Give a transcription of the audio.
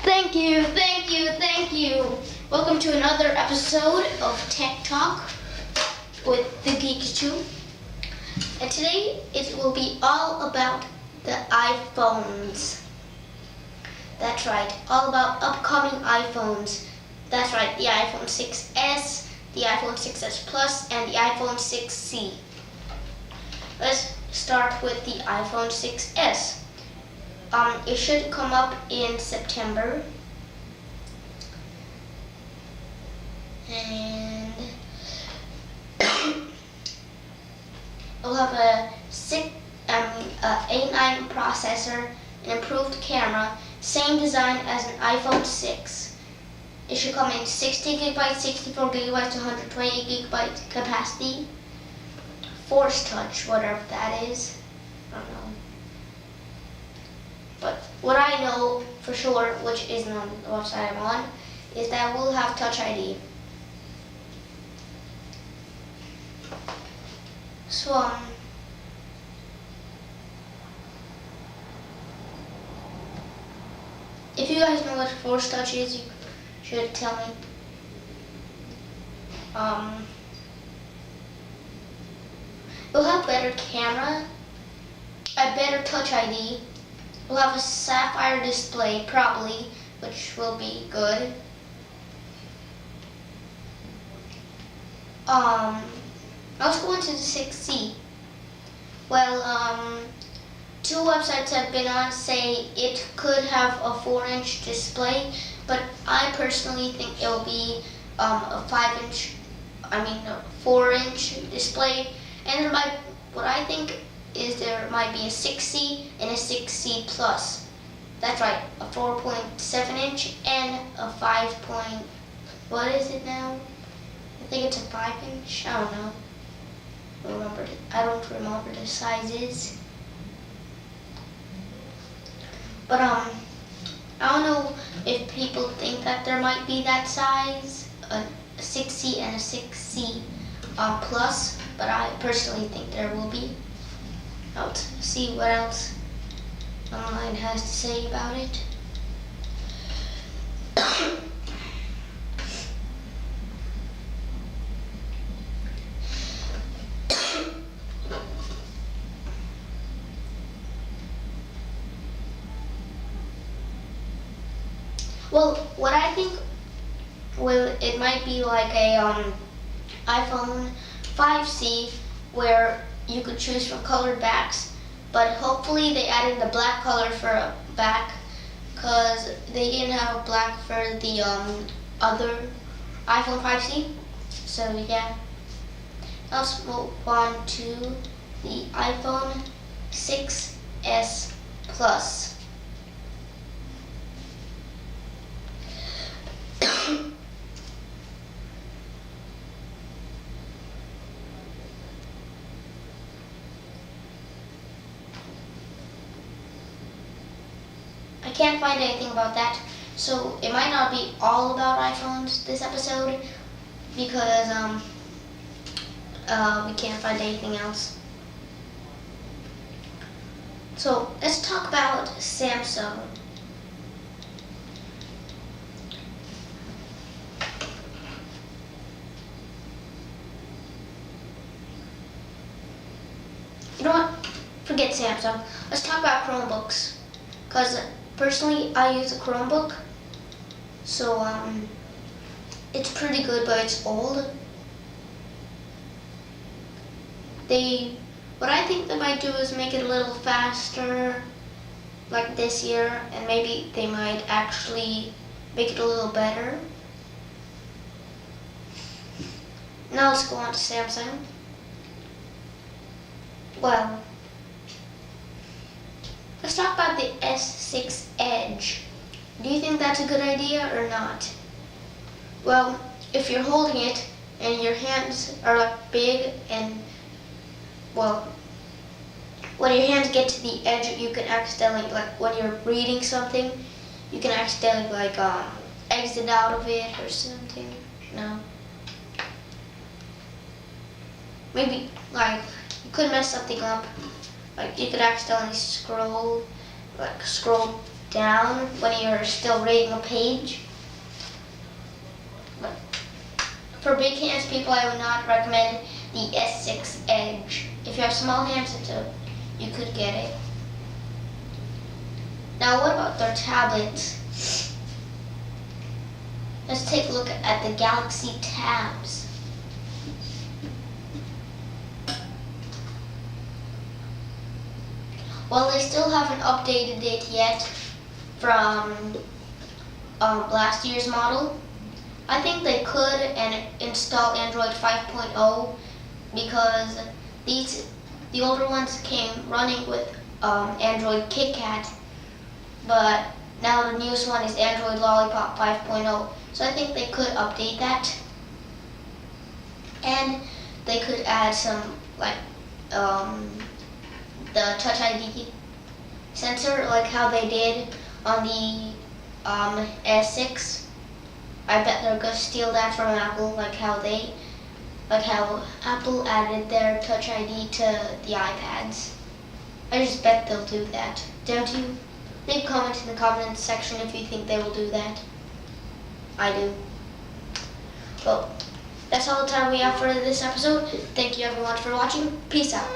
Thank you, thank you, thank you. Welcome to another episode of Tech Talk with the Geeks2. And today it will be all about the iPhones. That's right, all about upcoming iPhones. That's right, the iPhone 6s, the iPhone 6s Plus, and the iPhone 6c. Let's start with the iPhone 6s. It should come up in September, and it'll have a A9 processor, an improved camera, same design as an iPhone 6. It should come in 60 gigabytes, 64 gigabytes, 128 gigabyte capacity. Force Touch, whatever that is, I don't know. But what I know for sure, which isn't on the website I'm on, is that we'll have Touch ID. So, if you guys know what Force Touch is, you should tell me. It'll have better camera, a better Touch ID. We'll have a sapphire display, probably, which will be good. Let's go into the 6C. Well, two websites I've been on say it could have a 4-inch display, but I personally think it'll be a 4-inch display, and what I think is there might be a 6C and a 6C Plus. That's right, a 4.7-inch and a 5. What is it now? I think it's a 5-inch. I don't know. I don't remember the sizes. But I don't know if people think that there might be that size, a 6C and a 6C Plus, but I personally think there will be. Let's see what else online has to say about it. Well, what I think, it might be like a iPhone 5C where you could choose from colored backs, but hopefully they added the black color for a back, because they didn't have a black for the other iPhone 5C. So yeah, let's move on to the iPhone 6s Plus. I can't find anything about that, so it might not be all about iPhones this episode, because we can't find anything else. So let's talk about Samsung. You know what? Forget Samsung. Let's talk about Chromebooks, because personally, I use a Chromebook, so it's pretty good, but it's old. What I think they might do is make it a little faster, like this year, and maybe they might actually make it a little better. Now let's go on to Samsung. Well, let's talk about the S6 Edge. Do you think that's a good idea or not? Well, if you're holding it and your hands are like big and, well, when your hands get to the edge, you can accidentally, like when you're reading something, you can accidentally like exit out of it or something. No. Maybe like you could mess something up. Like you could accidentally scroll down when you're still reading a page. But for big hands people, I would not recommend the S6 Edge. If you have small hands, you could get it. Now what about their tablets? Let's take a look at the Galaxy Tabs. Well, they still haven't updated it yet from last year's model. I think they could install Android 5.0 because the older ones came running with Android KitKat, but now the newest one is Android Lollipop 5.0. So I think they could update that, and they could add some the Touch ID sensor, like how they did on the S6. I bet they're gonna steal that from Apple, like how Apple added their Touch ID to the iPads. I just bet they'll do that. Don't you? Leave a comment in the comments section if you think they will do that. I do. Well, that's all the time we have for this episode. Thank you everyone for watching. Peace out.